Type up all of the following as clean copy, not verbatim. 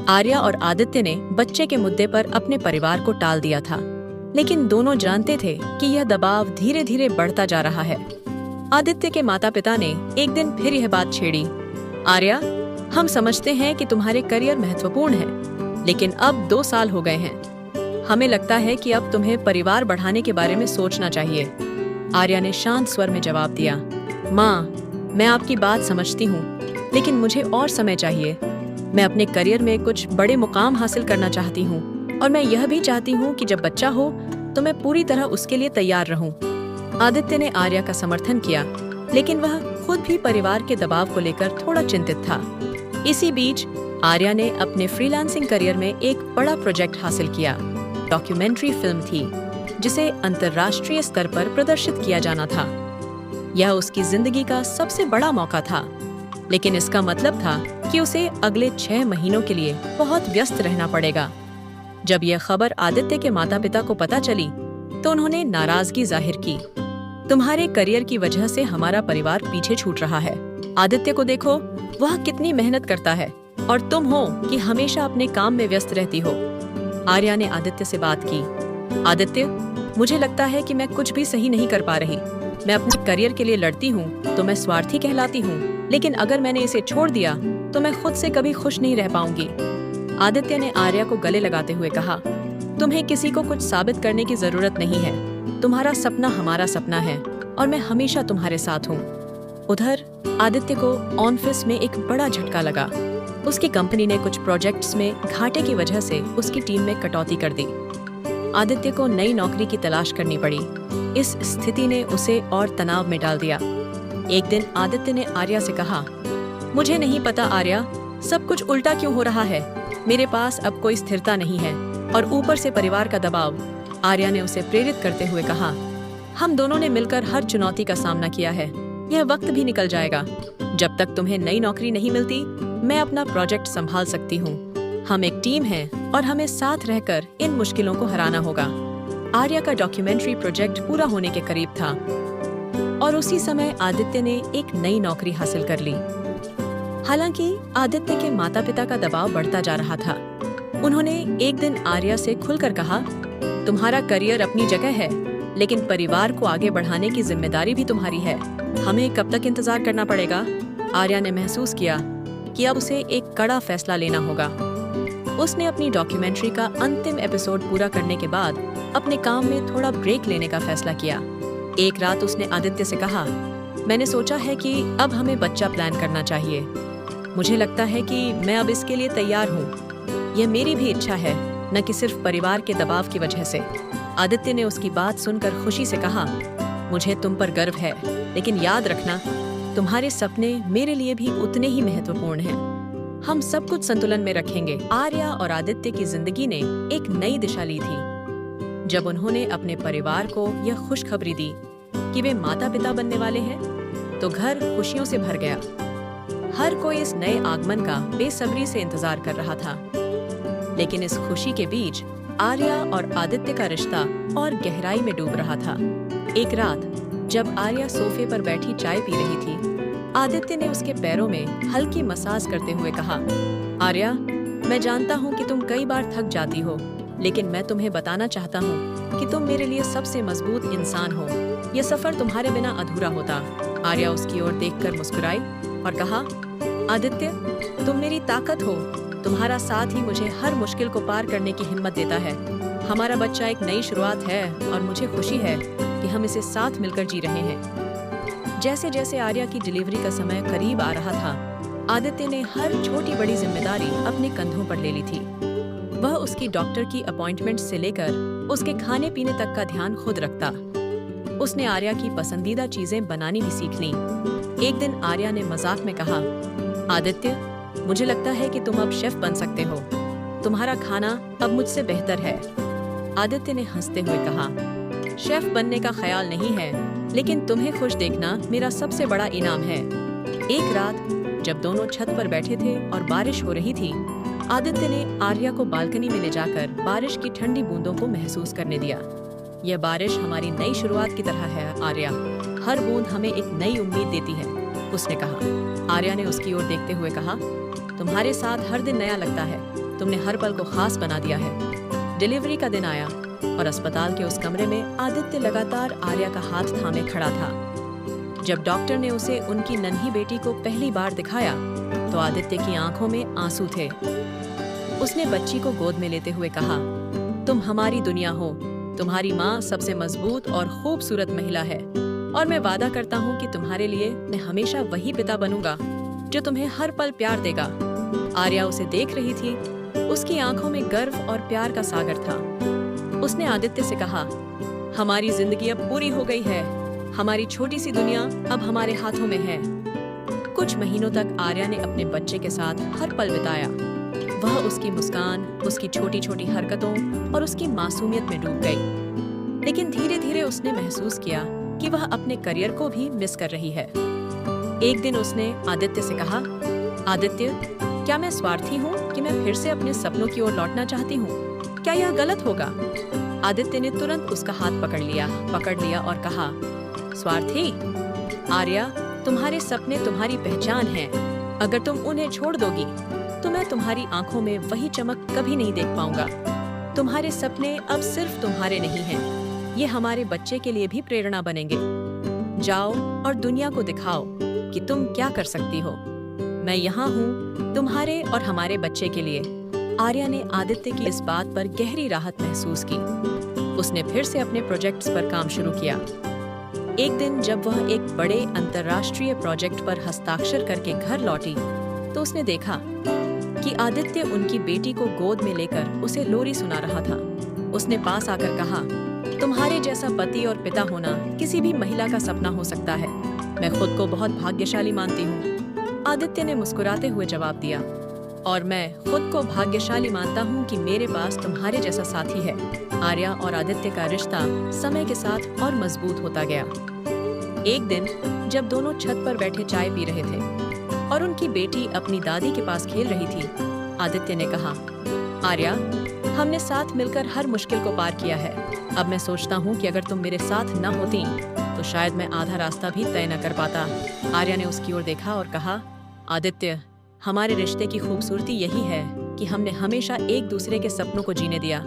आर्या और आदित्य ने बच्चे के मुद्दे पर अपने परिवार को टाल दिया था, लेकिन दोनों जानते थे कि यह दबाव धीरे धीरे बढ़ता जा रहा है। आदित्य के माता पिता ने एक दिन फिर यह बात छेड़ी। आर्या, हम समझते हैं कि तुम्हारे करियर महत्वपूर्ण है, लेकिन अब 2 साल हो गए हैं। हमें लगता है कि अब तुम्हें परिवार बढ़ाने के बारे में सोचना चाहिए। आर्या ने शांत स्वर में जवाब दिया। माँ, मैं आपकी बात समझती हूँ, लेकिन मुझे और समय चाहिए। मैं अपने करियर में कुछ बड़े मुकाम हासिल करना चाहती हूँ और मैं यह भी चाहती हूँ कि जब बच्चा हो तो मैं पूरी तरह उसके लिए तैयार रहूँ। आदित्य ने आर्या का समर्थन किया, लेकिन वह खुद भी परिवार के दबाव को लेकर थोड़ा चिंतित था। इसी बीच आर्या ने अपने फ्रीलांसिंग करियर में एक बड़ा प्रोजेक्ट हासिल किया। डॉक्यूमेंट्री फिल्म थी जिसे अंतर्राष्ट्रीय स्तर पर प्रदर्शित किया जाना था। यह उसकी जिंदगी का सबसे बड़ा मौका था, लेकिन इसका मतलब था कि उसे अगले 6 महीनों के लिए बहुत व्यस्त रहना पड़ेगा। जब यह खबर आदित्य के माता पिता को पता चली तो उन्होंने नाराजगी जाहिर की। तुम्हारे करियर की वजह से हमारा परिवार पीछे छूट रहा है। आदित्य को देखो, वह कितनी मेहनत करता है और तुम हो कि हमेशा अपने काम में व्यस्त रहती हो। आर्या ने आदित्य से बात की। आदित्य, मुझे लगता है कि मैं कुछ भी सही नहीं कर पा रही। मैं अपने करियर के लिए लड़ती हूँ तो मैं स्वार्थी कहलाती हूँ, लेकिन अगर मैंने इसे छोड़ दिया तो मैं खुद से कभी खुश नहीं रह पाऊंगी। आदित्य ने आर्या को गले लगाते हुए कहा, तुम्हें किसी को कुछ साबित करने की जरूरत नहीं है। तुम्हारा सपना हमारा सपना है और मैं हमेशा तुम्हारे साथ हूँ। उधर आदित्य को ऑफिस में एक बड़ा झटका लगा। उसकी कंपनी ने कुछ प्रोजेक्ट्स में घाटे की वजह से उसकी टीम में कटौती कर दी। आदित्य को नई नौकरी की तलाश करनी पड़ी। इस स्थिति ने उसे और तनाव में डाल दिया। एक दिन आदित्य ने आर्या से कहा, मुझे नहीं पता आर्या, सब कुछ उल्टा क्यों हो रहा है। मेरे पास अब कोई स्थिरता नहीं है और ऊपर से परिवार का दबाव। आर्या ने उसे प्रेरित करते हुए कहा, हम दोनों ने मिलकर हर चुनौती का सामना किया है। यह वक्त भी निकल जाएगा। जब तक तुम्हें नई नौकरी नहीं मिलती, मैं अपना प्रोजेक्ट संभाल सकती हूँ। हम एक टीम हैं और हमें साथ रहकर इन मुश्किलों को हराना होगा। आर्या का डॉक्यूमेंट्री प्रोजेक्ट पूरा होने के करीब था और उसी समय आदित्य ने एक नई नौकरी हासिल कर ली। हालांकि आदित्य के माता पिता का दबाव बढ़ता जा रहा था। उन्होंने एक दिन आर्या से खुलकर कहा, तुम्हारा करियर अपनी जगह है, लेकिन परिवार को आगे बढ़ाने की जिम्मेदारी भी तुम्हारी है। हमें कब तक इंतजार करना पड़ेगा? आर्या ने महसूस किया कि अब उसे एक कड़ा फैसला लेना होगा। उसने अपनी डॉक्यूमेंट्री का अंतिम एपिसोड पूरा करने के बाद अपने काम में थोड़ा ब्रेक लेने का फैसला किया। एक रात उसने आदित्य से कहा, मैंने सोचा है कि अब हमें बच्चा प्लान करना चाहिए। मुझे लगता है कि मैं अब इसके लिए तैयार हूँ। यह मेरी भी इच्छा है, न कि सिर्फ परिवार के दबाव की वजह से। आदित्य ने उसकी बात सुनकर खुशी से कहा, मुझे तुम पर गर्व है, लेकिन याद रखना, तुम्हारे सपने मेरे लिए भी उतने ही महत्वपूर्ण हैं। हम सब कुछ संतुलन में रखेंगे। आर्या और आदित्य की जिंदगी ने एक नई दिशा ली थी जब उन्होंने अपने परिवार को यह खुशखबरी दी कि वे माता पिता बनने वाले हैं, तो घर खुशियों से भर गया। हर कोई इस नए आगमन का बेसब्री से इंतजार कर रहा था। लेकिन इस खुशी के बीच आर्या और आदित्य का रिश्ता और गहराई में डूब रहा था। एक रात जब आर्या सोफे पर बैठी चाय पी रही थी, आदित्य ने उसके पैरों में हल्की मसाज करते हुए कहा, आर्या, मैं जानता हूँ कि तुम कई बार थक जाती हो, लेकिन मैं तुम्हें बताना चाहता हूँ कि तुम मेरे लिए सबसे मजबूत इंसान हो। यह सफर तुम्हारे बिना अधूरा होता। आर्या उसकी ओर देखकर मुस्कुराई और कहा, आदित्य, तुम मेरी ताकत हो। तुम्हारा साथ ही मुझे हर मुश्किल को पार करने की हिम्मत देता है। हमारा बच्चा एक नई शुरुआत है और मुझे खुशी है कि हम इसे साथ मिलकर जी रहे हैं। जैसे जैसे आर्या की डिलीवरी का समय करीब आ रहा था, आदित्य ने हर छोटी बड़ी जिम्मेदारी अपने कंधों पर ले ली थी। वह उसकी डॉक्टर की अपॉइंटमेंट से लेकर उसके खाने पीने तक का ध्यान खुद रखता। उसने आर्या की पसंदीदा चीजें बनानी भी सीख ली। एक दिन आर्या ने मजाक में कहा, आदित्य, मुझे लगता है कि तुम अब शेफ बन सकते हो। तुम्हारा खाना अब मुझसे बेहतर है। आदित्य ने हंसते हुए कहा, शेफ बनने का ख्याल नहीं है, लेकिन तुम्हें खुश देखना मेरा सबसे बड़ा इनाम है। एक रात जब दोनों छत पर बैठे थे और बारिश हो रही थी, आदित्य ने आर्या को बालकनी में ले जाकर बारिश की ठंडी बूंदों को महसूस करने दिया। यह बारिश हमारी नई शुरुआत की तरह है आर्या। हर बूंद हमें एक नई उम्मीद देती है, उसने कहा। आर्या ने उसकी ओर देखते हुए कहा, तुम्हारे साथ हर दिन नया लगता है। तुमने हर पल को खास बना दिया है। डिलीवरी का दिन आया और अस्पताल के उस कमरे में आदित्य लगातार आर्या का हाथ थामे खड़ा था। जब डॉक्टर ने उसे उनकी नन्ही बेटी को पहली बार दिखाया तो आदित्य की आंखों में आंसू थे। उसने बच्ची को गोद में लेते हुए कहा, तुम हमारी दुनिया हो। तुम्हारी माँ सबसे मजबूत और खूबसूरत महिला है और मैं वादा करता हूँ कि तुम्हारे लिए मैं हमेशा वही पिता बनूंगा जो तुम्हें हर पल प्यार देगा। आर्या उसे देख रही थी। उसकी आंखों में गर्व और प्यार का सागर था। उसने आदित्य से कहा, हमारी जिंदगी अब पूरी हो गई है। हमारी छोटी सी दुनिया अब हमारे हाथों में है। कुछ महीनों तक आर्या ने अपने बच्चे के साथ हर पल बिताया। वह उसकी मुस्कान, उसकी छोटी छोटी हरकतों और उसकी मासूमियत में डूब गई। लेकिन धीरे धीरे उसने महसूस किया कि वह अपने करियर को भी मिस कर रही है। एक दिन उसने आदित्य से कहा, आदित्य, क्या मैं स्वार्थी हूँ कि मैं फिर से अपने सपनों की ओर लौटना चाहती हूँ? क्या यह गलत होगा? आदित्य ने तुरंत उसका हाथ पकड़ लिया और कहा, स्वार्थी? आर्या, तुम्हारे सपने तुम्हारी पहचान हैं। अगर तुम उन्हें छोड़ दोगी तो मैं तुम्हारी आंखों में वही चमक कभी नहीं देख पाऊंगा। तुम्हारे सपने अब सिर्फ तुम्हारे नहीं हैं, ये हमारे बच्चे के लिए भी प्रेरणा बनेंगे। जाओ और दुनिया को दिखाओ कि तुम क्या कर सकती हो। मैं यहाँ हूँ तुम्हारे और हमारे बच्चे के लिए। आर्या ने आदित्य की इस बात पर गहरी राहत महसूस की। उसने फिर से अपने प्रोजेक्ट्स पर काम शुरू किया। एक दिन जब वह एक बड़े अंतर्राष्ट्रीय प्रोजेक्ट पर हस्ताक्षर करके घर लौटी तो उसने देखा कि आदित्य उनकी बेटी को गोद में लेकर उसे लोरी सुना रहा था। उसने पास आकर कहा, तुम्हारे जैसा पति और पिता होना किसी भी महिला का सपना हो सकता है। मैं खुद को बहुत भाग्यशाली मानती हूँ। आदित्य ने मुस्कुराते हुए जवाब दिया, और मैं खुद को भाग्यशाली मानता हूँ कि मेरे पास तुम्हारे जैसा साथी है। आर्या और आदित्य का रिश्ता समय के साथ और मजबूत होता गया। एक दिन जब दोनों छत पर बैठे चाय पी रहे थे और उनकी बेटी अपनी दादी के पास खेल रही थी, आदित्य ने कहा, आर्या, हमने साथ मिलकर हर मुश्किल को पार किया है। अब मैं सोचता हूँ कि अगर तुम मेरे साथ न होती तो शायद मैं आधा रास्ता भी तय न कर पाता। आर्या ने उसकी ओर देखा और कहा, आदित्य, हमारे रिश्ते की खूबसूरती यही है कि हमने हमेशा एक दूसरे के सपनों को जीने दिया।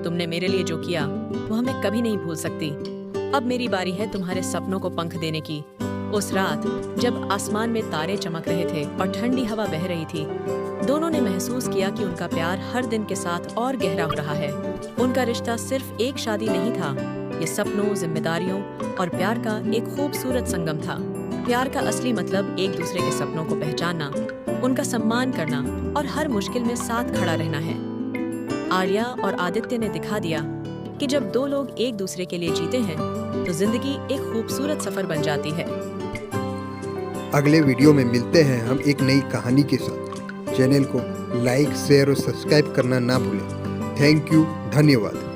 तुमने मेरे लिए जो किया वो मैं कभी नहीं भूल सकती। अब मेरी बारी है तुम्हारे सपनों को पंख देने की। उस रात जब आसमान में तारे चमक रहे थे और ठंडी हवा बह रही थी, दोनों ने महसूस किया कि उनका प्यार हर दिन के साथ और गहरा हो रहा है। उनका रिश्ता सिर्फ एक शादी नहीं था, ये सपनों, जिम्मेदारियों और प्यार का एक खूबसूरत संगम था। प्यार का असली मतलब एक दूसरे के सपनों को पहचानना, उनका सम्मान करना और हर मुश्किल में साथ खड़ा रहना है। आर्या और आदित्य ने दिखा दिया कि जब दो लोग एक दूसरे के लिए जीते हैं तो जिंदगी एक खूबसूरत सफर बन जाती है। अगले वीडियो में मिलते हैं हम एक नई कहानी के साथ। चैनल को लाइक, शेयर और सब्सक्राइब करना ना भूलें। थैंक यू, धन्यवाद।